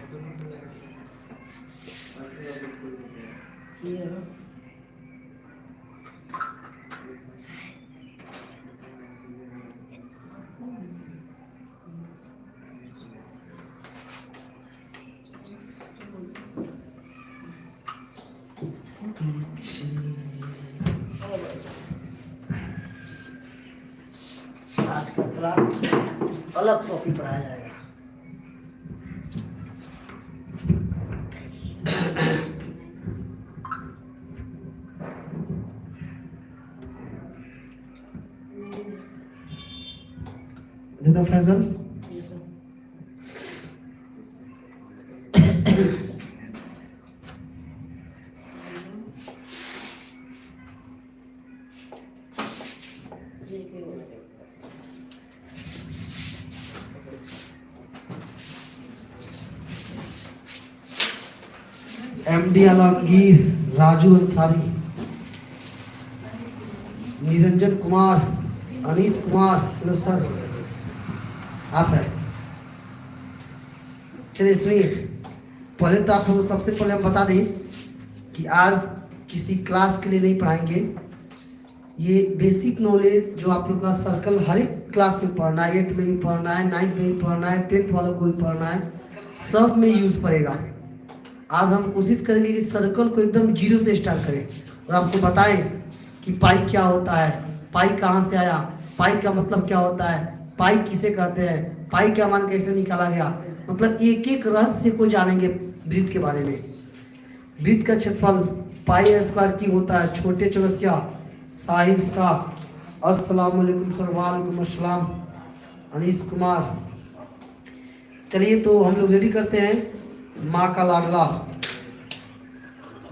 आज का क्लास अलग टॉपिक पढ़ाया जाएगा। देखो Faizal, MD Alamgir, Raju Ansari, Niranjan Kumar, Anis Kumar, hello sir, आप है। चलिए सुनिए, पहले तो आप लोगों को सबसे पहले हम बता दें कि आज किसी क्लास के लिए नहीं पढ़ाएंगे। ये बेसिक नॉलेज जो आप लोग का सर्कल हर एक क्लास में पढ़ना है, 8 में भी पढ़ना है, 9 में भी पढ़ना है, 10th वालों को भी पढ़ना है, सब में यूज पड़ेगा। आज हम कोशिश करेंगे कि सर्कल को एकदम जीरो से स्टार्ट करें और आपको बताएं कि पाई क्या होता है, पाई कहाँ से आया, पाई का मतलब क्या होता है, पाई किसे कहते हैं, पाई का मान कैसे निकाला गया, मतलब एक एक रहस्य को जानेंगे वृत्त के बारे में। वृत्त का क्षेत्रफल पाई स्क्वायर की होता है। छोटे चौरसिया साहिल शाह, अस्सलाम वालेकुम सर। वालेकुम अस्सलाम। अनीस कुमार। चलिए तो हम लोग रेडी करते हैं। माँ का लाडला,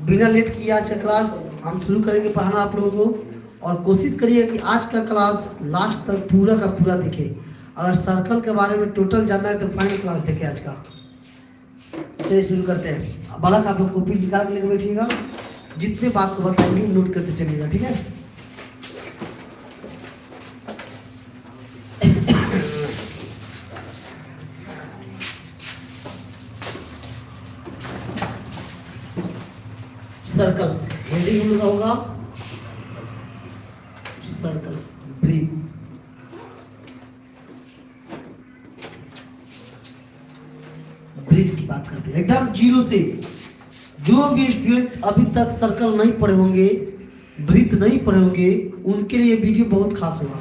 बिना लेट किए आज का क्लास हम शुरू करेंगे पढ़ाना आप लोगों को। और कोशिश करिए कि आज का क्लास लास्ट तक पूरा का पूरा दिखे। अगर सर्कल के बारे में टोटल जानना है तो फाइनल क्लास देखे आज का। चलिए शुरू करते हैं। बालक आप लोग कॉपी निकाल के लेकर बैठिएगा, जितने बात को बताएंगे नोट करते चलिएगा, ठीक है। सर्कल हेडिंग हम लोग का होगा सर्कल ब्रीथ। ब्रीथ की बात करते हैं एकदम जीरो से। जो भी स्टूडेंट अभी तक सर्कल नहीं पढ़े होंगे, ब्रीथ नहीं पढ़े होंगे, उनके लिए वीडियो बहुत खास होगा,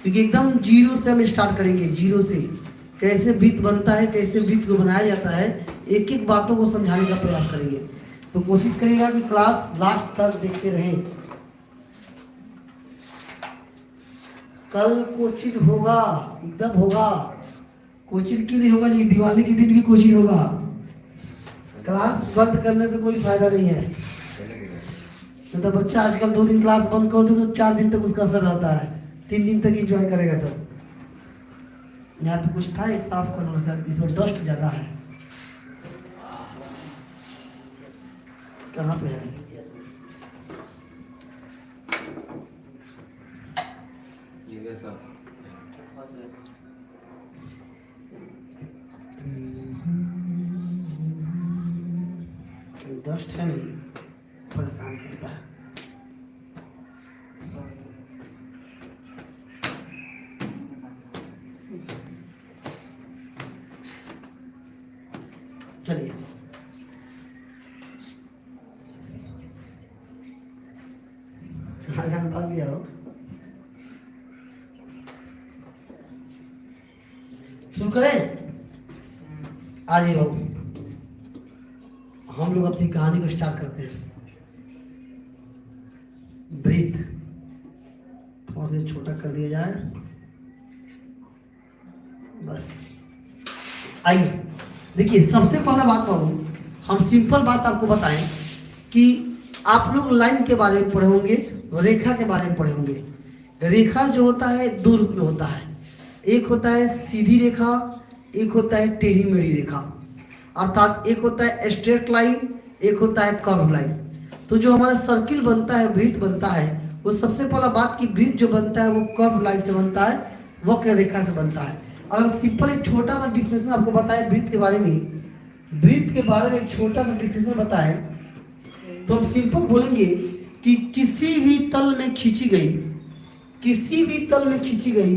क्योंकि एकदम जीरो से हम स्टार्ट करेंगे। जीरो से कैसे ब्रीथ बनता है, कैसे ब्रीथ को बनाया जाता है, एक एक बातों को समझाने का प्रयास करेंगे। तो कोशिश करिएगा कि क्लास लास्ट तक देखते रहें। कल कोचिंग होगा, एकदम होगा। कोचिंग क्यों नहीं होगा जी? दिवाली के दिन भी कोचिंग होगा। क्लास बंद करने से कोई फायदा नहीं है। नहीं तो बच्चा आजकल 2 दिन क्लास बंद कर दे तो 4 दिन तक उसका असर रहता है, 3 दिन तक एंजॉय करेगा सब। यहाँ पे कुछ था, एक साफ करो सर, इसमें डस्ट ज्यादा है। कहाँ पे है? डस्ट है नहीं, परेशान करता है। चलिए भाग गया हो। शुरू करें? आ जाइए बाबू, हम लोग अपनी कहानी को स्टार्ट करते हैं। ब्रीथ थोड़ा सा छोटा कर दिया जाए, बस। आइए देखिए, सबसे पहला बात करूं, हम सिंपल बात आपको बताएं कि आप लोग लाइन के बारे में पढ़े होंगे, रेखा के बारे में पढ़े होंगे। रेखा जो होता है 2 रूप में होता है। एक होता है सीधी रेखा, एक होता है टेढ़ी मेढ़ी रेखा। अर्थात एक होता है स्ट्रेट लाइन, एक होता है कर्व लाइन। तो जो हमारा सर्किल बनता है, वृत्त बनता है, वो सबसे पहला बात कि वृत्त जो बनता है वो कर्व लाइन से बनता है, वक्र रेखा से बनता है। अगर हम सिंपल एक छोटा सा डिफिनेशन आपको बताएं वृत्त के बारे में, वृत्त के बारे में एक छोटा सा डिफिनेशन बताएं तो हम सिंपल बोलेंगे कि किसी भी तल में खींची गई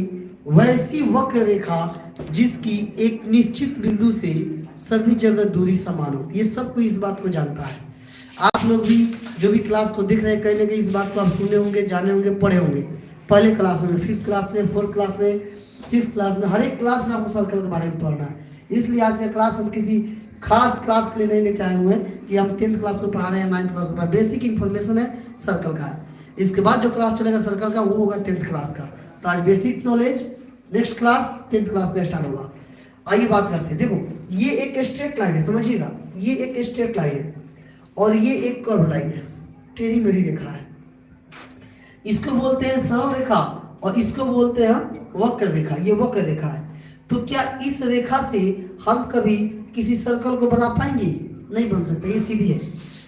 वैसी वक्र रेखा जिसकी एक निश्चित बिंदु से सभी जगह दूरी समान हो। ये सब कोई इस बात को जानता है। आप लोग भी जो भी क्लास को देख रहे हैं कहीं ना कहीं इस बात को आप सुने होंगे, जाने होंगे, पढ़े होंगे पहले क्लास में, 5th क्लास में, 4th क्लास में, 6th क्लास में, हर एक क्लास में आपको सर्कल के बारे में पढ़ना है। इसलिए आज का क्लास हम किसी खास क्लास के लिए नहीं लेके आए हुए हैं कि हम 10th क्लास को पढ़ा रहे हैं, 9th क्लास को पढ़ा। बेसिक इन्फॉर्मेशन है सर्कल का। इसके बाद जो क्लास चलेगा सर्कल का वो होगा 10th क्लास का। तो आज basic knowledge, next class 10th class का स्टार्ट होगा। आइए बात करते हैं। देखो ये एक स्ट्रेट लाइन है, समझिएगा, ये एक स्ट्रेट लाइन है और ये एक कर्व लाइन है, टेढ़ी मेढ़ी रेखा है। इसको बोलते हैं सरल रेखा और इसको बोलते हैं वक्र रेखा। ये वक्र रेखा है। तो क्या इस रेखा से हम कभी किसी सर्कल को बना पाएंगे? नहीं बन सकते, ये सीधी है।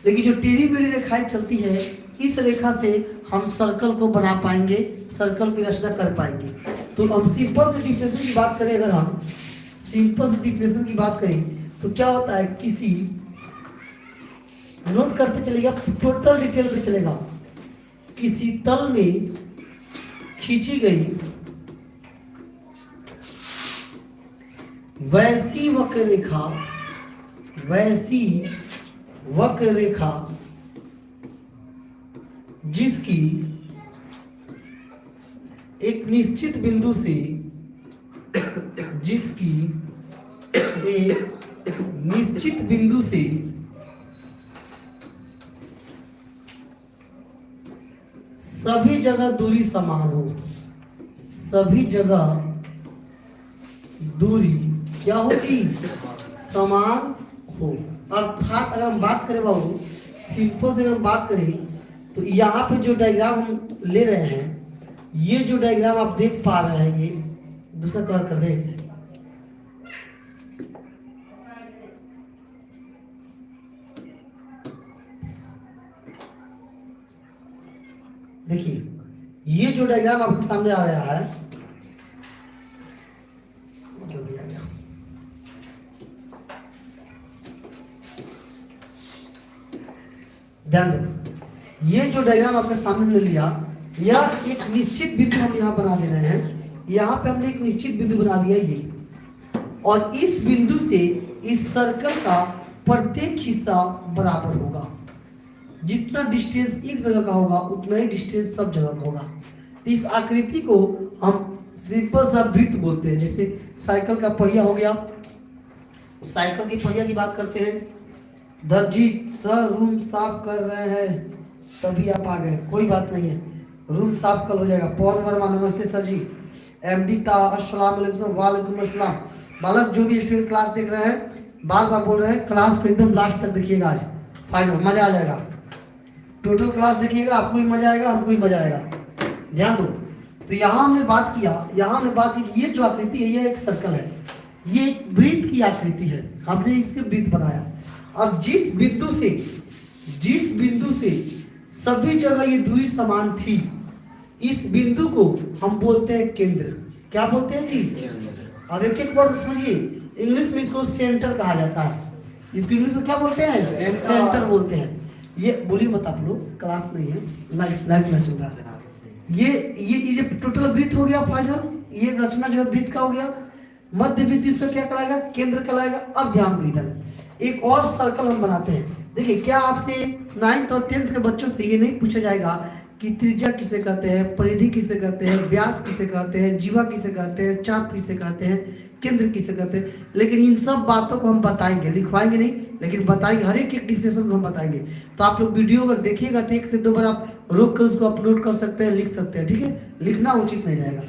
लेकिन जो टेढ़ी मेढ़ी रेखाएं चलती है इस रेखा से हम सर्कल को बना पाएंगे, सर्कल की रचना कर पाएंगे। तो हम सिंपल से डिफिनेशन की बात करें, अगर हम सिंपल से डिफिनेशन की बात करें तो क्या होता है, किसी नोट करते चलेगा, टोटल डिटेल पे चलेगा। किसी तल में खींची गई वैसी वक्र रेखा जिसकी एक निश्चित बिंदु से सभी जगह दूरी समान हो। सभी जगह दूरी क्या होगी? समान हो। अर्थात अगर हम बात करें बाबू, सिंपल से अगर बात करें तो यहाँ पे जो डायग्राम हम ले रहे हैं, ये जो डायग्राम आप देख पा रहे हैं, ये दूसरा कलर कर दे। देखिए ये जो डायग्राम आपके सामने आ रहा है, ध्यान देना, ये जो डायग्राम आपके सामने ले लिया, यह एक निश्चित बिंदु हम यहाँ बना दे रहे हैं। यहाँ पे हमने एक निश्चित बिंदु बना दिया ये, और इस बिंदु से इस सर्कल का प्रत्येक हिस्सा बराबर होगा। जितना डिस्टेंस एक जगह का होगा उतना ही डिस्टेंस सब जगह का होगा। तो इस आकृति को हम सिंपल सा वृत्त बोलते हैं। जैसे साइकिल का पहिया हो गया, साइकिल के पहिया की बात करते हैं। दर्जी सर रूम साफ कर रहे हैं, तभी आप आ गए, कोई बात नहीं है, रूम साफ कल हो जाएगा। पवन वर्मा नमस्ते सर जी। एमडी ता अस्सलाम वालेकुम। वालेकुम अस्सलाम। बालक जो भी स्टूडेंट क्लास देख रहे हैं बार बार बोल रहे हैं, क्लास को एकदम लास्ट तक देखिएगा, आज फाइनल मजा आ जाएगा। टोटल क्लास देखिएगा, आपको भी मजा आएगा, हमको भी मजा आएगा। ध्यान दो। तो यहाँ हमने बात किया कि ये जो आकृति है ये एक सर्कल है, ये एक वृत्त की आकृति है, हमने इसके वृत्त बनाया। अब जिस बिंदु से सभी जगह ये दूरी समान थी, इस बिंदु को हम बोलते हैं केंद्र। क्या बोलते हैं जी? अब एक एक वर्ड समझिए। इंग्लिश में इसको सेंटर कहा जाता है। इसको इंग्लिश में क्या बोलते हैं? सेंटर बोलते हैं। ये बोलिए मत आप लोग, क्लास नहीं है, लाइव चल रहा है। ये टोटल वृत्त हो गया फाइनल। ये रचना जो है वृत्त का हो गया। मध्य बिंदु से क्या कहलाएगा? केंद्र कहलाएगा। अब ध्यान दो, इधर एक और सर्कल हम बनाते हैं। देखिए क्या आपसे 9th और 10th के बच्चों से ये नहीं पूछा जाएगा कि त्रिज्या किसे कहते हैं, परिधि किसे कहते हैं, व्यास किसे कहते हैं, जीवा किसे कहते हैं, चाप किसे कहते हैं, केंद्र किसे कहते हैं। लेकिन इन सब बातों को हम बताएंगे, लिखवाएंगे नहीं, लेकिन बताएंगे। हर एक डिफिनेशन को हम बताएंगे। तो आप लोग वीडियो अगर देखिएगा तो 1 से 2 बार आप रोक कर उसको अपलोड कर सकते हैं, लिख सकते हैं, ठीक है। लिखना उचित नहीं जाएगा।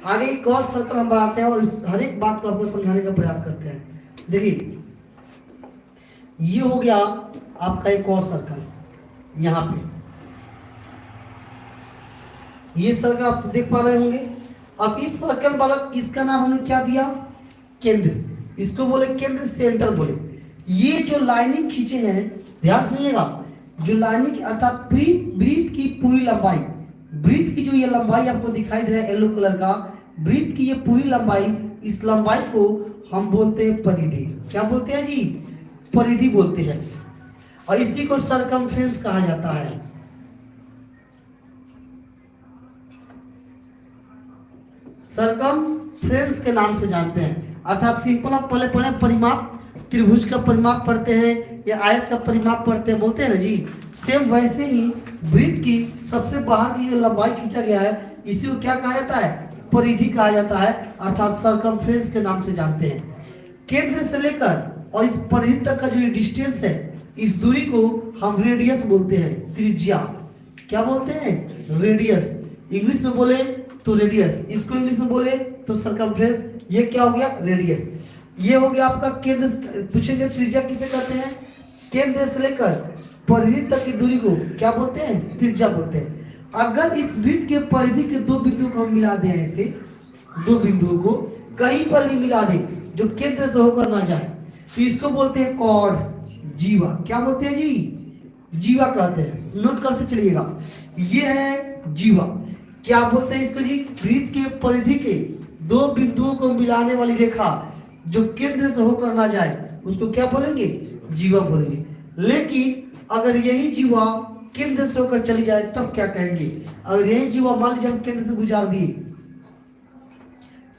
आगे एक और सर्कल हम बनाते हैं और हर एक बात को आपको समझाने का प्रयास करते हैं। देखिए ये हो गया आपका एक और सर्कल। यहाँ पे ये सर्कल आप देख पा रहे होंगे। अब इस सर्कल बालक, इसका नाम हमने क्या दिया? केंद्र। इसको बोले केंद्र, सेंटर बोले। ये जो लाइनिंग खींचे हैं, ध्यान सुनिएगा, जो लाइनिंग अर्थात वृत्त की पूरी लंबाई, वृत्त की जो ये लंबाई आपको दिखाई दे रहा है येलो कलर का, वृत्त की ये पूरी लंबाई, इस लंबाई को हम बोलते हैं परिधि। क्या बोलते हैं जी? परिधि बोलते हैं और इसी को सरकमफ्रेंस कहा जाता है। सरकमफ्रेंस के नाम से जानते हैं, अर्थात सिंपल आप पहले पढ़े परिमाप, त्रिभुज का परिमाप पढ़ते हैं या आयत का परिमाप पढ़ते हैं, बोलते हैं ना जी। सेम वैसे ही वृत्त की सबसे बाहर की जो लंबाई खींचा गया है इसी को क्या कहा जाता है, परिधि कहा जाता है, अर्थात सरकमफ्रेंस के नाम से जानते हैं। केंद्र से लेकर और इस परिधि तक का जो डिस्टेंस है, इस दूरी को हम रेडियस बोलते हैं, त्रिज्या। क्या बोलते हैं, रेडियस। इंग्लिश में बोले तो रेडियस, इसको इंग्लिश में बोले तो सरकमफ्रेंस। ये क्या हो गया, रेडियस। ये हो गया आपका केंद्र। पूछेंगे त्रिज्या किसे कहते हैं, केंद्र से लेकर परिधि तक की दूरी को क्या बोलते हैं, त्रिज्या बोलते हैं। अगर इस वृत्त के परिधि के दो बिंदु को हम मिला दें, ऐसे दो बिंदुओं को कहीं पर भी मिला दें जो केंद्र से होकर ना जाए, तो इसको बोलते हैं कॉर्ड, जीवा। क्या बोलते हैं जी, जीवा कहते हैं। नोट करते चलिएगा, ये है जीवा। क्या बोलते हैं इसको जी, वृत्त के परिधि के दो बिंदुओं को मिलाने वाली रेखा जो केंद्र से होकर ना जाए उसको क्या बोलेंगे, जीवा बोलेंगे। लेकिन अगर यही जीवा केंद्र से होकर चली जाए तब क्या कहेंगे, अगर यही जीवा मान लीजिए हम केंद्र से गुजार दिए,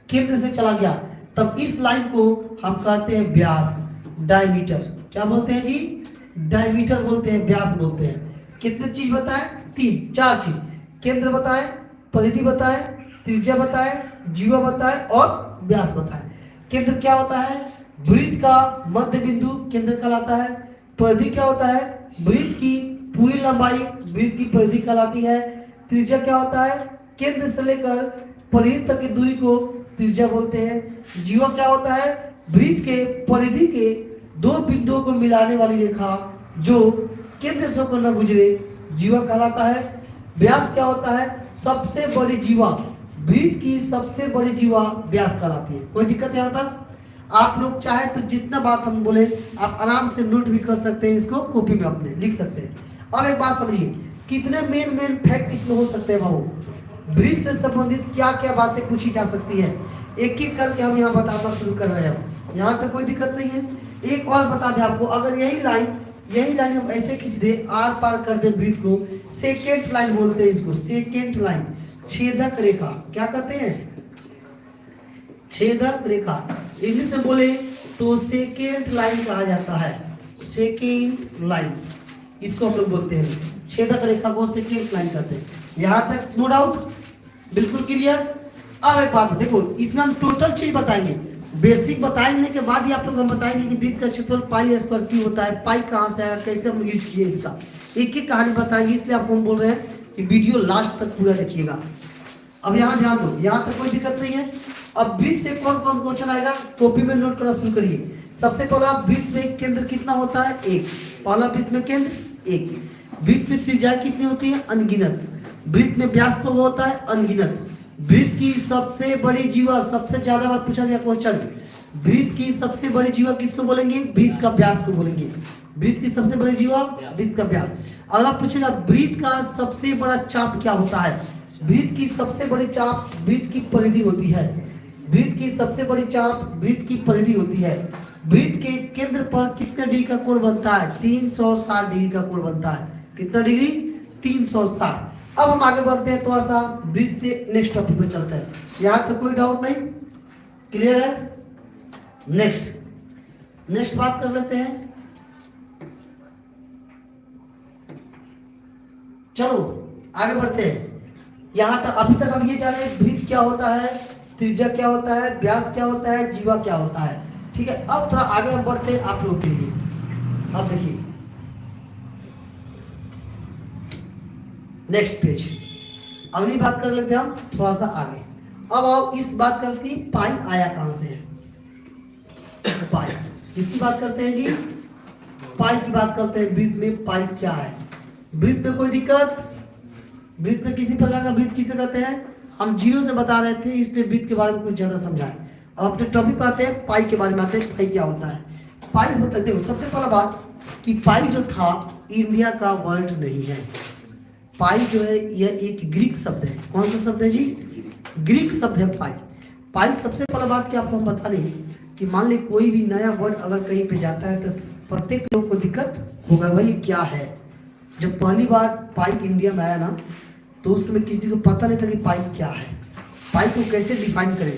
केंद्र से चला गया, तब इस लाइन को हम कहते हैं व्यास, डायमीटर। क्या बोलते हैं जी, डायमीटर बोलते हैं, व्यास बोलते हैं। कितने चीज बताए, तीन चार चीज, केंद्र बताए, परिधि बताए, त्रिज्या बताए, जीवा बताए और व्यास बताए। केंद्र क्या होता है, वृत्त का मध्य बिंदु केंद्र कहलाता है। परिधि क्या होता है, वृत्त की पूरी लंबाई वृत्त की परिधि कहलाती है। त्रिज्या क्या होता है, केंद्र से लेकर परिधि तक की दूरी को त्रिज्या बोलते हैं। जीवा क्या होता है, वृत्त के परिधि के दो बिंदुओं को मिलाने वाली रेखा जो केंद्र से होकर न गुजरे, जीवा कहलाता है। व्यास क्या होता है, सबसे बड़ी जीवा, वृत्त की सबसे बड़ी जीवा व्यास कहलाती है। कोई दिक्कत यहाँ तक? आप लोग चाहे तो जितना बात हम बोले आप आराम से नोट भी कर सकते हैं, इसको कॉपी में अपने लिख सकते हैं। अब एक बात समझिए, कितने मेन फैक्ट इसमें हो सकते हैं बाबू, वृत्त से संबंधित क्या क्या बातें पूछी जा सकती है, एक एक करके हम यहाँ बताना शुरू कर रहे हैं। यहाँ तक कोई दिक्कत नहीं है। एक और बता दें आपको, अगर यही लाइन हम ऐसे खींच दे, आर पार कर दे वृत्त को, सेकेंड लाइन बोलते हैं इसको, सेकेंड लाइन, छेदक रेखा। क्या कहते हैं, छेदक रेखा। इंग्लिश में बोले तो सेकेंड लाइन कहा जाता है, सेकेंड लाइन इसको हम लोग बोलते हैं, छेदक रेखा को सेकेंड लाइन कहते हैं। यहाँ तक नो डाउट, बिल्कुल क्लियर। अब एक बात देखो, इसमें हम टोटल चीज बताएंगे, बेसिक बताएंगे के बाद ही आप लोग हम बताएंगे कि वृत्त का क्षेत्रफल पाई स्क्वायर क्यों होता है, पाई कहाँ से आया, कैसे हम यूज किए इसका, एक एक कहानी बताएंगे। इसलिए आपको हम बोल रहे हैं कि वीडियो लास्ट तक पूरा देखिएगा। अब यहाँ ध्यान दो, यहाँ तक कोई दिक्कत नहीं है। अब वृत्त से कौन कौन क्वेश्चन आएगा, कॉपी में नोट करना शुरू करिए। सबसे पहला, वृत्त में केंद्र कितना होता है, एक। पहला वृत्त में केंद्र एक। वृत्त में त्रिज्या कितनी होती है, अनगिनत। वृत्त में व्यास को होता है अनगिनत। वृत्त की सबसे बड़ी जीवा, सबसे ज्यादा बार पूछा गया क्वेश्चन, वृत्त की सबसे बड़ी जीवा किसको बोलेंगे, वृत्त का व्यास को बोलेंगे। वृत्त की सबसे बड़ी जीवा, वृत्त का व्यास। अगला पूछेगा, वृत्त का सबसे बड़ा चाप क्या होता है, वृत्त की सबसे बड़ी चाप वृत्त की परिधि होती है। वृत्त की सबसे बड़ी चाप वृत्त की परिधि होती है। वृत्त के केंद्र पर कितने डिग्री का कोण बनता है, 360 डिग्री का कोण बनता है। कितना डिग्री, 360। अब हम आगे बढ़ते हैं, थोड़ा सा वृत्त से नेक्स्ट टॉपिक में चलते हैं। यहाँ तक कोई डाउट नहीं, क्लियर है। नेक्स्ट बात कर लेते हैं। चलो आगे बढ़ते हैं। यहाँ तक अभी तक हम ये जाने वृत्त क्या होता है, त्रिज्या क्या होता है, व्यास क्या होता है, जीवा क्या होता है, ठीक है। अब थोड़ा आगे हम बढ़ते हैं आप लोगों के लिए। अब देखिए नेक्स्ट पेज, अगली बात कर लेते हैं हम थोड़ा सा आगे। अब आओ इस बात करती है, पाई आया कहां से है, पाई किसकी बात करते हैं जी, पाई की बात करते हैं। वृत्त में पाई क्या है, वृत्त में कोई दिक्कत, वृत्त में किसी प्रकार का वृत्त किसे कहते हैं, हम जीरो से बता रहे थे इसलिए वृत्त के बारे में कुछ ज्यादा समझाएं। अब अपने टॉपिक पे आते हैं, पाई के बारे में आते हैं। पाई क्या होता है, पाई होता है, देखो सबसे पहला बात कि पाई जो था इंडिया का वर्ड नहीं है। पाई जो है यह एक ग्रीक शब्द है। कौन सा शब्द है जी, ग्रीक शब्द है पाई। पाई सबसे पहला बात कि आपको हम बता दें कि मान ली कोई भी नया वर्ड अगर कहीं पे जाता है तो प्रत्येक लोग को दिक्कत होगा भाई क्या है। जब पहली बार पाइप इंडिया में आया ना तो उसमें किसी को पता नहीं था कि पाइप क्या है, पाइप को कैसे डिफाइन करें,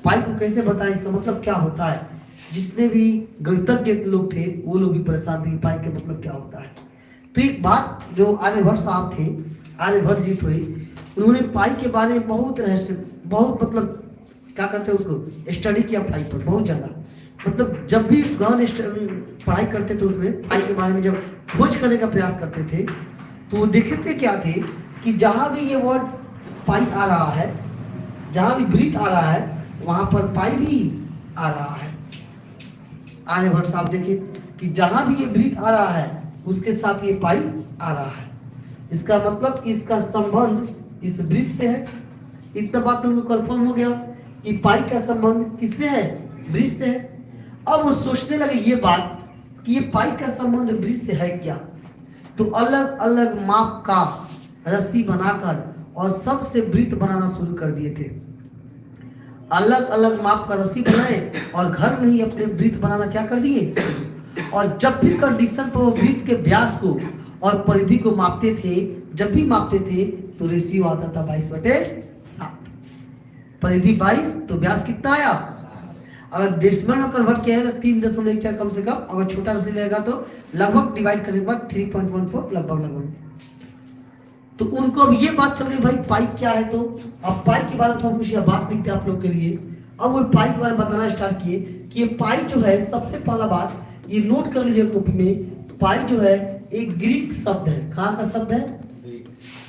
पाइप को कैसे बताएं, इसका मतलब क्या होता है। जितने भी गणितज्ञ लोग थे वो लोग भी परेशान थे कि पाइप का मतलब क्या होता है। तो एक बात जो आर्यभट्ट साहब थे, आर्यभट्ट जी थे, उन्होंने पाइप के बारे में बहुत रहस्य, बहुत मतलब क्या कहते हैं उसको, स्टडी किया पाइप पर बहुत ज़्यादा। मतलब जब भी गहन पढ़ाई करते थे उसमें पाइप के बारे में जब खोज करने का प्रयास करते थे तो वो देखते क्या थे कि जहाँ भी ये वर्ड पाइप आ रहा है, जहाँ भी ब्रीथ आ रहा है वहाँ पर पाइप ही आ रहा है। आर्यभट्ट साहब देखे कि जहाँ भी ये ब्रीथ आ रहा है उसके साथ ये पाइप आ रहा है, इसका मतलब इसका संबंध इस ब्रीथ से है। इतना बात उनको कंफर्म हो गया कि पाइप का संबंध किससे है, ब्रीथ से है। अब वो सोचने लगे ये बात कि ये पाइप का संबंध ब्रीथ से है क्या, तो अलग अलग माप का रस्सी बनाकर और सबसे ब्रीथ बनाना शुरू कर दिए थे। अलग अलग माप का रस्सी बनाए और घर में ही अपने ब्रीथ बनाना क्या कर दिए। और जब भी कंडीशन पर वो ब्रीथ के व्यास को और परिधि को मापते थे, जब भी मापते थे तो रेशियो आता था 22/7। परिधि 22 तो व्यास कितना आया। अगर डेसिमल में कन्वर्ट किया है तो 3.14 कम से कम, अगर छोटा रस्सी लगेगा तो लगभग डिवाइड करने के बाद 3.14 लगभग। तो उनको अब ये बात चल रही भाई पाइप क्या है। तो अब पाइप के बारे में थोड़ा कुछ बात लिखते हैं आप लोग के लिए। अब वो पाइप के बारे में बताना स्टार्ट किए कि ये पाइप जो है, सबसे पहला बात ये नोट कर लीजिए कॉपी में, पाइप जो है एक ग्रीक शब्द है। कहाँ का शब्द है।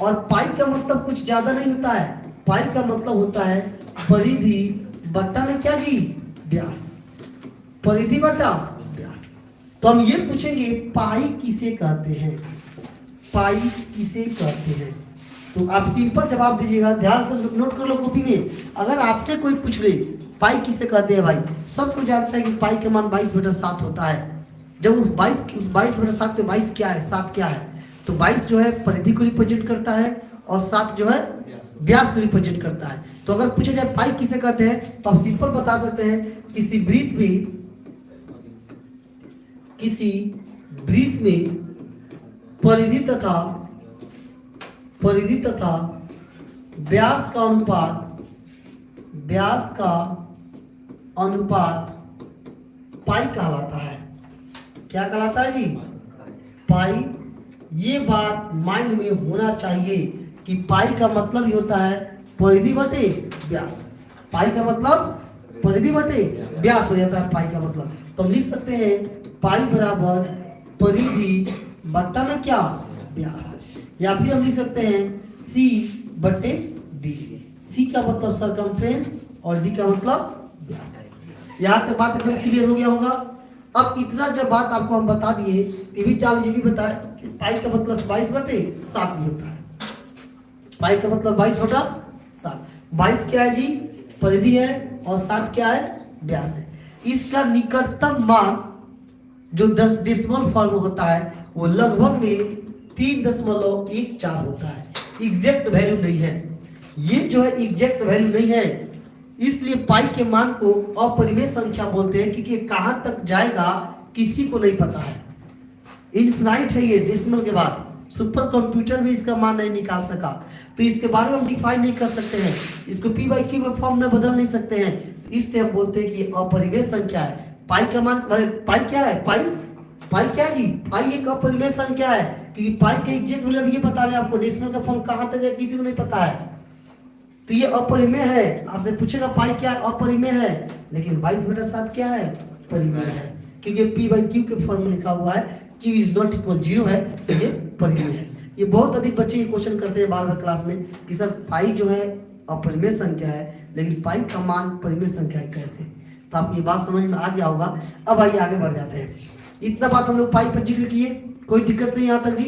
और पाइप का मतलब कुछ ज्यादा नहीं होता है, पाइप का मतलब होता है परिधि बट्टा में क्या जी, व्यास, परिधि बट्टा व्यास। तो हम ये पूछेंगे पाइप किसे कहते हैं, पाइप किसे कहते हैं। तो आप सिंपल जवाब दीजिएगा, ध्यान से नोट कर लो कॉपी में। अगर आपसे कोई पूछ ले पाइप किसे कहते हैं, भाई सबको जानता है कि पाइप का मान 22/7 होता है। जब उस 22/7 के 22 क्या है, 7 क्या है, तो 22 जो है परिधि को रिप्रेजेंट करता है और 7 जो है व्यास को रिप्रेजेंट करता है। तो अगर पूछा जाए पाइप किसे कहते हैं तो आप सिंपल बता सकते हैं किसी ब्रीथ में परिधि तथा व्यास का अनुपात पाई कहलाता है। क्या कहलाता है जी, पाई। ये बात माइंड में होना चाहिए कि पाई का मतलब ही होता है परिधि बटे व्यास। पाई का मतलब परिधि बटे व्यास हो जाता है पाई का मतलब। तो हम लिख सकते हैं पाई बराबर परिधि बट्टा में क्या, व्यास। या फिर हम लिख सकते हैं C/D। C का मतलब सरकमफ्रेंस और D का मतलब व्यास। यहाँ तक बात एकदम क्लियर हो गया होगा। अब इतना जब बात आपको हम बता दिए, ये भी चाल ये भी बताए कि पाई का मतलब 22/7 भी होता है। पाई का मतलब 22/7। 22 क्या है जी, परिधि है, और 7 क्या है, व्यास है। इसका निकटतम मान जो 10 डेसिमल फॉर्म में होता है वो लगभग में 3.14 होता है। एग्जैक्ट वैल्यू नहीं है, ये जो है एग्जैक्ट वैल्यू नहीं है। इसलिए पाई के मान को अपरिमेय संख्या बोलते हैं, क्योंकि कहां तक जाएगा किसी को नहीं पता है। इनफिनाइट है ये डेसिमल के बाद। सुपर कंप्यूटर भी इसका मान नहीं निकाल सका, तो इसके बारे में हम डिफाइन नहीं कर सकते हैं, इसको P/Q में फॉर्म में बदल नहीं सकते हैं। इसलिए हम बोलते हैं कि ये अपरिमेय संख्या है। पाई का मान, पाई क्या है, पाई क्या है जी, पाई एक अपरिमेय संख्या है, क्योंकि पाई का एग्जैक्ट मतलब ये बता रहे हैं आपको, डेसिमल का फॉर्म कहां तक है किसी को नहीं पता है। तो ये अपरिमेय है। आपसे पूछेगा पाई क्या है, अपरिमेय है। लेकिन 22/7 क्या है, परिमेय है, क्योंकि P/Q के फॉर्म में लिखा हुआ है Q इज नॉट इक्वल 0 है, तो ये परिमेय है। ये बहुत अधिक बच्चे ये क्वेश्चन करते हैं बार बार क्लास में कि सर पाई जो है अपरिमेय संख्या है, लेकिन पाई का मान परिमेय संख्या है कैसे। तो आपको ये बात समझ में आ गया होगा। अब आइए आगे बढ़ जाते हैं। इतना बात हम लोग पाई पर जिक्र किए, कोई दिक्कत नहीं यहाँ तक जी।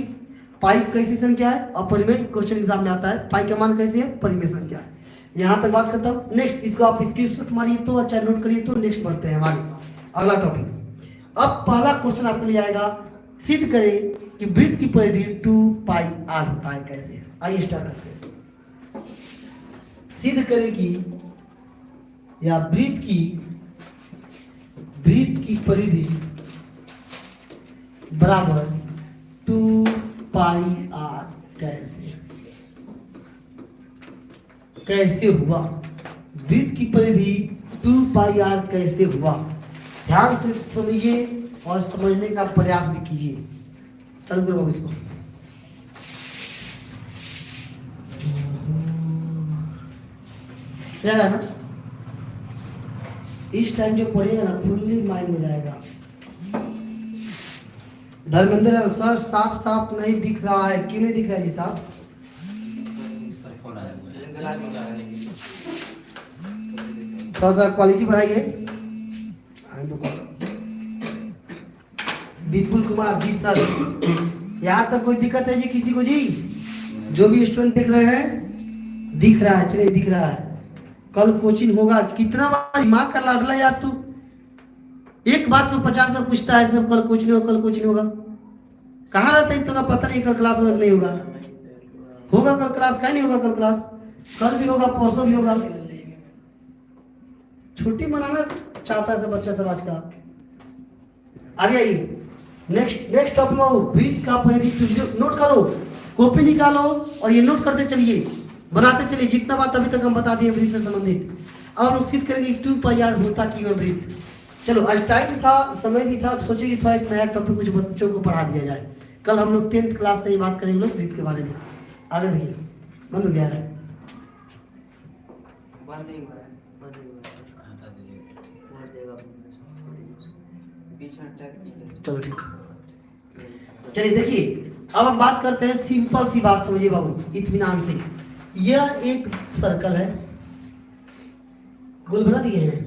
पाई कैसी संख्या है, अपरिमेय, क्वेश्चन एग्जाम में आता है। पाई का मान कैसे है, परिमेय संख्या है। यहाँ तक बात खत्म। नेक्स्ट इसको आप स्क्रीनशॉट मारिए तो अच्छा, नोट करिए तो नेक्स्ट बढ़ते हैं हमारे अगला टॉपिक। अब पहला क्वेश्चन आपके लिए आएगा, सिद्ध करें कि वृत्त की परिधि 2πr होता है कैसे। आइए स्टार्ट करते हैं। सिद्ध करें कि या वृत्त की परिधि बराबर 2πr। कैसे हुआ वृत्त की परिधि 2πr कैसे हुआ? ध्यान से सुनिए और समझने का प्रयास भी कीजिए। चल करो अब इसको। चल है ना, इस टाइम जो पढ़ेगा ना फुल्ली माइंड में जाएगा। धर्मेंद्र सर साफ साफ नहीं दिख रहा है, क्यों नहीं दिख रहा है जी साहब? थोड़ा सा क्वालिटी बढ़ाइए। विपुल कुमार जी सर, यहाँ तक कोई दिक्कत है जी किसी को जी? जो भी स्टूडेंट देख रहे हैं दिख रहा है? चलिए दिख रहा है। कल कोचिंग होगा। कितना बार दिमाग का लाडला यार तू, एक बात को 50 बार पूछता है सब। कल कोचिंग होगा, कल कोचिंग होगा। कहाँ रहता है तो का पता नहीं। कल क्लास होगा नहीं होगा? होगा कल क्लास, क्या नहीं होगा कल क्लास? कल भी होगा, परसों भी होगा। छुट्टी मनाना चाहता है सब बच्चा सब आज का। आगे आइए, नेक्स्ट टॉपिक आओ। वृत्त का परिधि नोट करो, कॉपी निकालो और ये नोट करते चलिए, बनाते चलिए। जितना बात अभी तक हम बता दिए वृत्त से संबंधित। अब हम सिद्ध करेंगे 2πr होता क्यों है वृत्त। चलो आज टाइम था, समय भी था, सोचे कि थोड़ा एक नया टॉपिक कुछ बच्चों को पढ़ा दिया जाए। कल हम लोग 10th क्लास से ही बात करेंगे लोग वृत्त के बारे में। आगे देखिए, बंद हो गया है, बंद नहीं हो रहा है। चलो ठीक। चलिए देखिए, अब हम बात करते हैं। सिंपल सी बात समझिए बाबू इत्मीनान से। यह एक सर्कल है, गोल बना दिए हैं।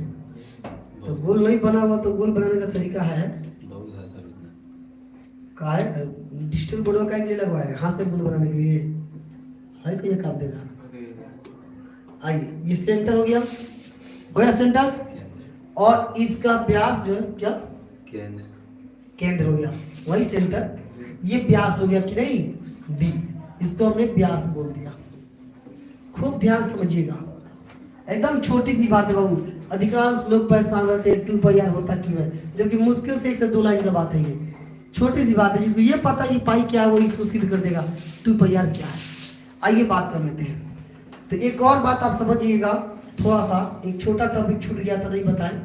तो गोल नहीं बना हुआ तो गोल बनाने का तरीका है का है डिजिटल बोर्ड का लिए लगवाया है, हाथ से गोल बनाने के लिए है कि ये काम देगा। आइए, ये सेंटर हो गया सेंटर, और इसका व्यास जो है क्या केंद्र हो गया, वही सेंटर। ये व्यास हो गया कि नहीं डी, इसको हमने व्यास बोल दिया। खूब ध्यान समझिएगा, एकदम छोटी सी बात है बाबू। अधिकांश लोग परेशान रहते हैं 2πr होता क्यों है, जबकि मुश्किल से 1 से 2 लाइन का बात है। ये छोटी सी बात है, जिसको ये पता है कि पाई क्या है वो इसको सिद्ध कर देगा 2πr क्या है। आइए बात कर लेते हैं। तो एक और बात आप समझिएगा, थोड़ा सा एक छोटा टॉपिक छूट गया था, नहीं बताएं।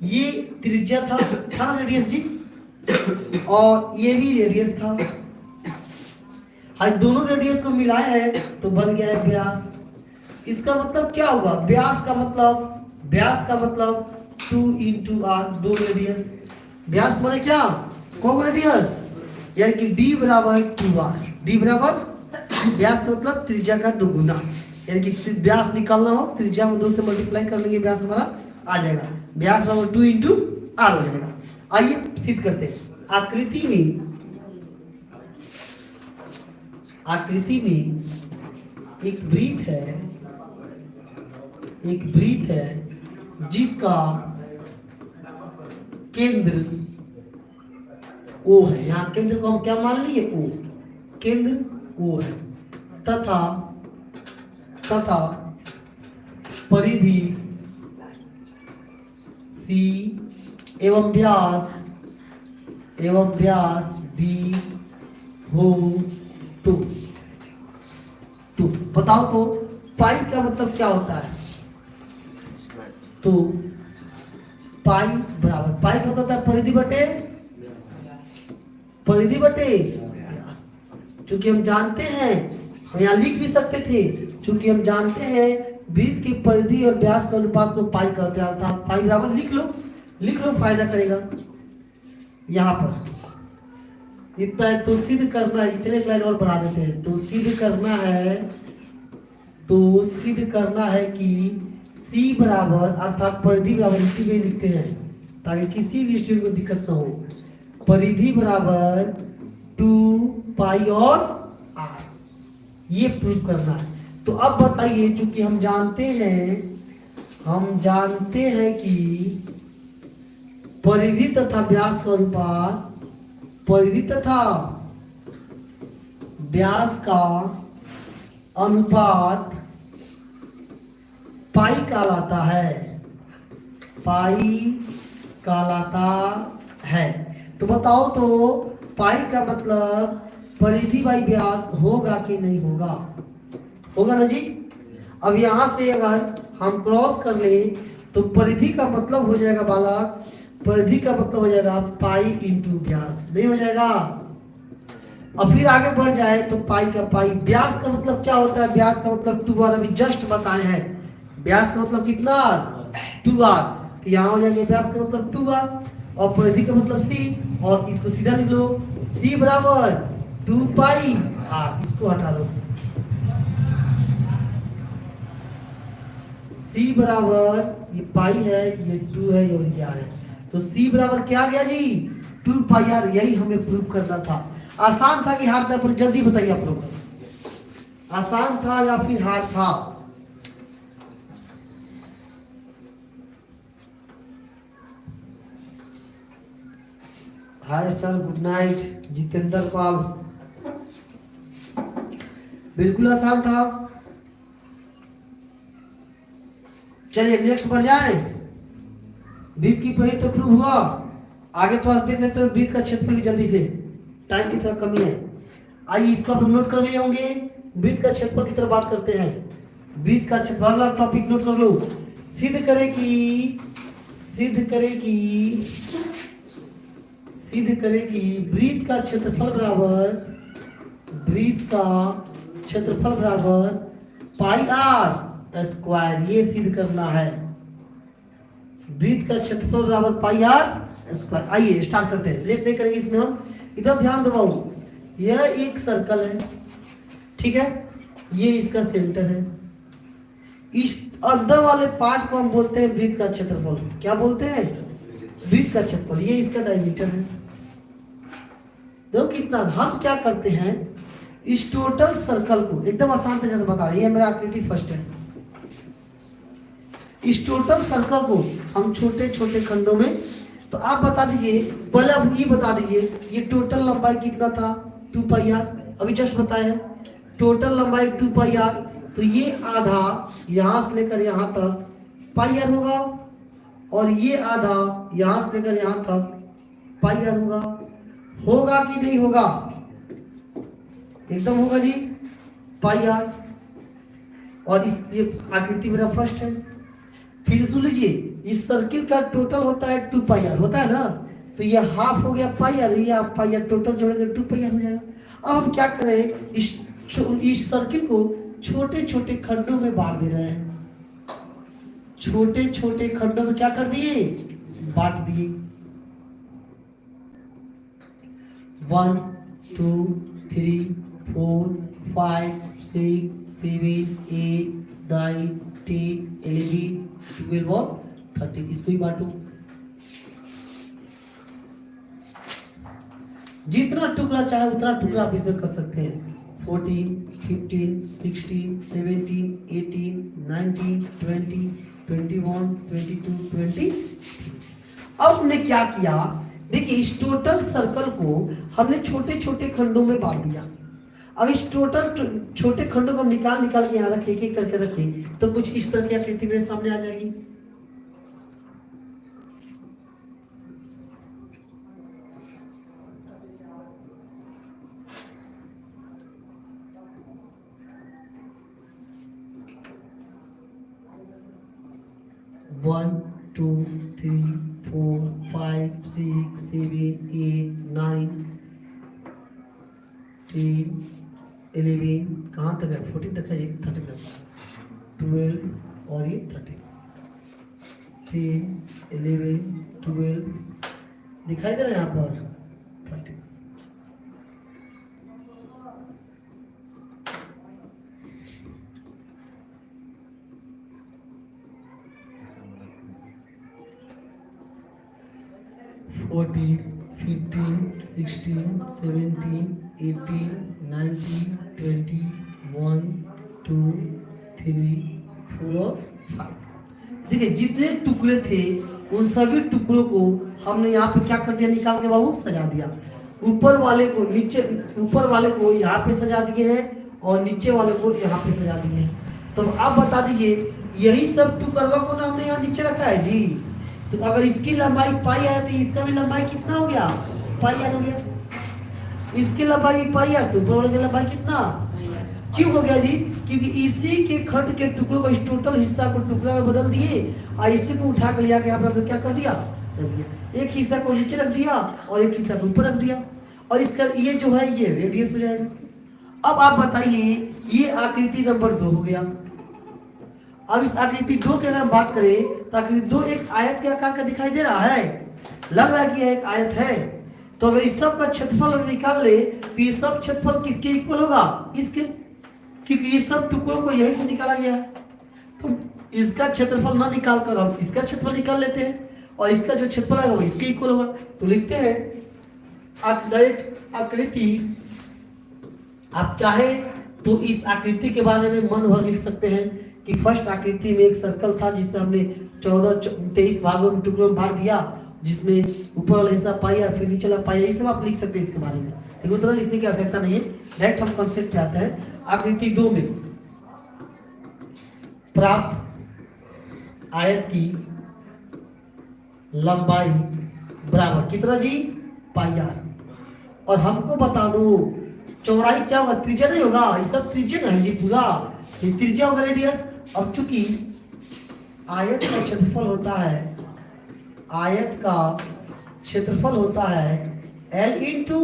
ये त्रिज्या था ना रेडियस जी, और ये भी रेडियस था। आज दोनों रेडियस को मिलाया है तो बन गया है व्यास। इसका मतलब क्या होगा? व्यास का मतलब 2 × r, 2 रेडियस। व्यास माने क्या? कौन रेडियस? यानी कि d बराबर 2r। d बराबर व्यास का मतलब त्रिज्या का दोगुना। यानी कि व्यास निकालना हो, त्रिज्या में 2 से मल्टीप्लाई कर लेंगे, व्यास हमारा आ जाएगा। व्यास बराबर 2 × r हो जाएगा। आइए सिद्ध करते हैं। आकृति में एक वृत्त है जिसका केंद्र O है। यहाँ केंद्र को हम क्या मान लिए? O। केंद्र O है तथा परिधि C एवं व्यास D हो तो बताओ तो पाई का मतलब क्या होता है? तो पाई बराबर, पाई का मतलब होता है परिधि बटे। चूंकि हम जानते हैं, हम यहाँ लिख भी सकते थे, चूंकि हम जानते हैं वृत्त की परिधि और व्यास के अनुपात को पाई कहते हैं, अर्थात पाई बराबर लिख लो, फायदा करेगा। यहाँ पर इतना है तो सिद्ध करना है। चलिए लाइन और बढ़ा देते हैं। तो सिद्ध करना है कि C बराबर, अर्थात परिधि बराबर, इसी में लिखते हैं ताकि किसी भी स्टूडेंट को दिक्कत ना हो। परिधि बराबर 2π और r, ये प्रूव करना है। तो अब बताइए, चूंकि हम जानते हैं कि परिधि तथा व्यास का अनुपात, परिधि तथा व्यास का अनुपात पाई कहलाता है। तो बताओ तो पाई का मतलब परिधि बाई व्यास होगा कि नहीं होगा, होगा ना जी। अब यहाँ से अगर हम क्रॉस कर ले तो परिधि का मतलब हो जाएगा बालक, परिधि का मतलब हो जाएगा पाई इंटू व्यास, नहीं हो जाएगा। और फिर आगे बढ़ जाए तो पाई का पाई, व्यास का मतलब क्या होता है, व्यास का मतलब 2r, अभी जस्ट बताए हैं। व्यास का मतलब कितना, 2r, तो यहाँ हो जाएगा व्यास का मतलब 2r और परिधि का मतलब c, और इसको सीधा लिख लो, c बराबर 2 पाई r, इसको हटा दो, c बराबर ये पाई है, ये 2 है, ये r है, तो c बराबर क्या आ गया जी, 2 पाई r। यही हमें प्रूव करना था। आसान था कि हार्ड था, पर जल्दी बताइए आप लोग, आसान था या फिर हार्ड था? Hi sir, good night. Jitendra Pal, बिल्कुल आसान था। चलिए नेक्स्ट बढ़ जाए। वृत्त की परिधि तो प्रूव हुआ, आगे थोड़ा देख लेते हैं वृत्त का क्षेत्रफल भी जल्दी से, टाइम की थोड़ा कमी है। आइए इसको आप नोट कर लिए होंगे, वृत्त का क्षेत्रफल की तरफ बात करते हैं। वृत्त का क्षेत्रफल वाला टॉपिक नोट कर लो। सिद्ध करे कि वृत्त का क्षेत्रफल बराबर पाई आर स्क्वायर, ये सिद्ध करना है। वृत्त का क्षेत्रफल बराबर पाई आर स्क्वायर। आइए स्टार्ट करते हैं, लेट नहीं करेंगे इसमें हम। इधर ध्यान दबाओ, यह एक सर्कल है, ठीक है, ये इसका सेंटर है, इस अंदर वाले पार्ट को हम बोलते हैं वृत्त का क्षेत्रफल। क्या बोलते हैं, वृत्त का क्षेत्रफल। ये इसका डायमीटर है। देखो कितना, हम क्या करते हैं, इस टोटल सर्कल को एकदम आसान तरीके से बता रहे हैं, ये मेरा आकृति फर्स्ट है। इस टोटल सर्कल को हम छोटे छोटे खंडों में, तो आप बता दीजिए, पहले आप ये बता दीजिए ये टोटल लंबाई कितना था, 2 पाई आर, अभी जस्ट बताए हैं टोटल लंबाई 2 पाई आर, तो ये आधा यहां से लेकर यहां तक पाई आर होगा, और ये आधा यहां से लेकर यहां तक पाई आर होगा। होगा कि नहीं होगा, एकदम होगा जी, पाई आर। और इस ये आकृति मेरा फर्स्ट है। फिर से सुन लीजिए, इस सर्किल का टोटल होता है 2 पाई आर, होता है ना, तो ये हाफ हो गया पाई आर, ये आप पाई आर टोटल जोड़ेंगे 2 पाई आर हो जाएगा। अब हम क्या करें, इस सर्किल को छोटे छोटे खंडों में बांट दे रहे हैं, छोटे छोटे खंडों में क्या कर दिए, बांट दिए। 1 2 3 4 5 6 7 8 9 10 11 12 और 13, इसको ही बांटो। जितना टुकड़ा चाहे उतना टुकड़ा आप इसमें कर सकते हैं। 14 15 16 17 18 19 20 21 22 23। अब हमने क्या किया, देखिए इस टोटल सर्कल को हमने छोटे छोटे खंडों में बांट दिया। अब इस टोटल छोटे खंडों को हम निकाल के यहाँ रखे, एक एक करके रखे, तो कुछ इस तरह की आकृति मेरे सामने आ जाएगी। वन 2 3 4 5 6 7 8 9 10 11, कहाँ तक है, 14 तक है, 13 तक, 12 और ये 13, 10 11 12 दिखाई दे रहा है यहाँ पर 13। फोर्टीन 15 16 17 18 19 20 1 2 3 4 5। देखिए जितने टुकड़े थे उन सभी टुकड़ों को हमने यहाँ पे क्या कर दिया, निकाल के बाबू सजा दिया। ऊपर वाले को नीचे, ऊपर वाले को यहाँ पे सजा दिए हैं और नीचे वाले को यहाँ पे सजा दिए हैं। तो आप बता दीजिए, यही सब टुकड़वा को ना हमने यहाँ नीचे रखा है जी। तो अगर इसकी लंबाई पाई है तो इसका भी लंबाई कितना हो गया, पाई आर हो गया। इसकी लंबाई भी पाई आर, तो ऊपर वाले की लंबाई कितना, क्यों हो गया जी? क्योंकि इसी के खंड के टुकड़ों को, इस टोटल हिस्सा को टुकड़ा में बदल दिए और इसी को उठा कर लिया के यहाँ पे हमने क्या कर दिया, रख दिया। एक हिस्सा को नीचे रख दिया और एक हिस्सा को ऊपर रख दिया और इसका ये जो है ये रेडियस हो जाएगा। अब आप बताइए, ये आकृति नंबर 2 हो गया। अब इस आकृति 2 की अगर हम बात करें तो आकृति 2 एक आयत के आकार का दिखाई दे रहा है, लग रहा है कि यह एक आयत है। तो अगर इस सब का क्षेत्रफल हम निकाल ले तो ये सब क्षेत्रफल किसके इक्वल होगा, इसके, क्योंकि ये सब टुकड़ों को यहीं से निकाला गया है। तो इसका क्षेत्रफल ना निकाल कर हम इसका क्षेत्रफल निकाल लेते हैं और इसका जो क्षेत्रफल आएगा वो इसके इक्वल होगा। तो लिखते हैं आकृति, आप चाहे तो इस आकृति के बारे में मन भर लिख सकते हैं कि फर्स्ट आकृति में एक सर्कल था जिससे हमने 23 भागों में टुकड़ों में बांट दिया, जिसमें ऊपर वाला हिस्सा पाई और फिर नीचे वाला पाई, ये सब आप लिख सकते हैं इसके बारे में, लेकिन उतना लिखने की आवश्यकता नहीं है। डायरेक्ट हम कॉन्सेप्ट पे आते हैं। आकृति 2 में प्राप्त आयत की लंबाई बराबर कितना जी, पाई आर। और हमको बता दो चौड़ाई क्या होगा, त्रिज्या नहीं होगा, ये सब त्रिज्या है जी, पूरा ये त्रिज्या होगा, रेडियस। अब चूंकि आयत का क्षेत्रफल होता है, आयत का क्षेत्रफल होता है L इंटू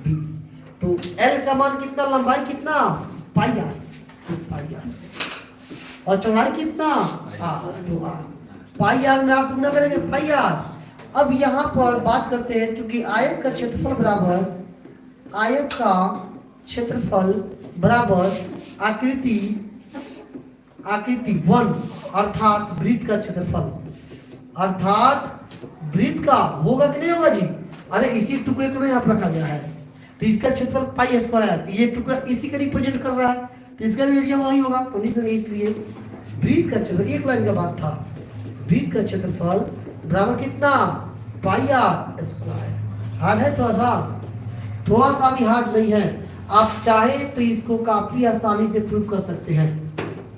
बी, तो L का मान कितना, लंबाई कितना, पाई आर, और चौड़ाई कितना, आर, तो आर, पाई आर में आप गुणा करेंगे पाई आर। अब यहाँ पर बात करते हैं, क्योंकि आयत का क्षेत्रफल बराबर, आयत का क्षेत्रफल बराबर आकृति 1 अर्थात वृत्त का क्षेत्रफल, अर्थात वृत्त का होगा कि नहीं होगा जी? अरे इसी टुकड़े को यहाँ पर रखा गया है तो इसका क्षेत्रफल पाई स्क्वायर है, तो ये टुकड़ा इसी का रिप्रेजेंट कर रहा है तो इसका भी एरिया वही होगा। तो इसलिए वृत्त का क्षेत्रफल, एक लाइन का बात था, वृत्त का क्षेत्रफल बराबर कितना, पाई आर स्क्वायर। हार्ड है थोड़ा सा भी हार्ड नहीं है। आप चाहे तो इसको काफी आसानी से प्रूव कर सकते हैं,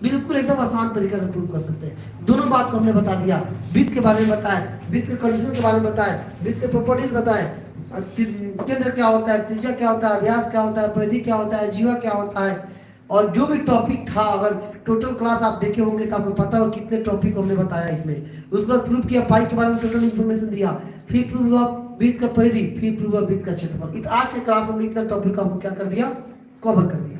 बिल्कुल एकदम आसान तरीके से प्रूव कर सकते हैं। दोनों बात को हमने बता दिया, वृत्त के बारे में बताएं, वृत्त के कंडीशन के बारे में बताएं, वृत्त के प्रॉपर्टीज बताएं, केंद्र क्या होता है, त्रिज्या क्या होता है, व्यास क्या होता है, परिधि क्या होता है, जीवा क्या होता है, और जो भी टॉपिक था, अगर टोटल क्लास आप देखे होंगे तो आपको पता हो कितने टॉपिक हमने बताया इसमें। उसके बाद प्रूव किया, पाई के बारे में टोटल इन्फॉर्मेशन दिया, फिर प्रूव हुआ वृत्त का परिधि, फिर प्रूव हुआ वृत्त का क्षेत्रफल। आज के क्लास में इतना टॉपिक आपको क्या कर दिया, कवर कर दिया।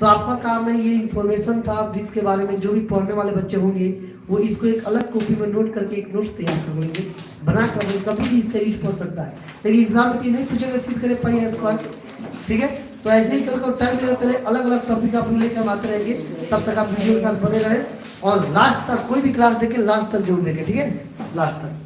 तो आपका काम है, ये इन्फॉर्मेशन था वृत्त के बारे में। जो भी पढ़ने वाले बच्चे होंगे वो इसको एक अलग कॉपी में नोट करके एक नोट्स तैयार कर लेंगे, बना कर कभी भी इसका यूज पढ़ सकता है, लेकिन एग्जाम में नहीं पूछेगा सिद्ध करे पाई है स्क्वायर, ठीक है। तो ऐसे ही करके टाइम लेते रहे, अलग अलग टॉपिक आप लेकर आते रहेंगे, तब तक आप वीडियो के साथ बने रहे और लास्ट तक कोई भी क्लास देखें, लास्ट तक जरूर देखें, ठीक है, लास्ट तक।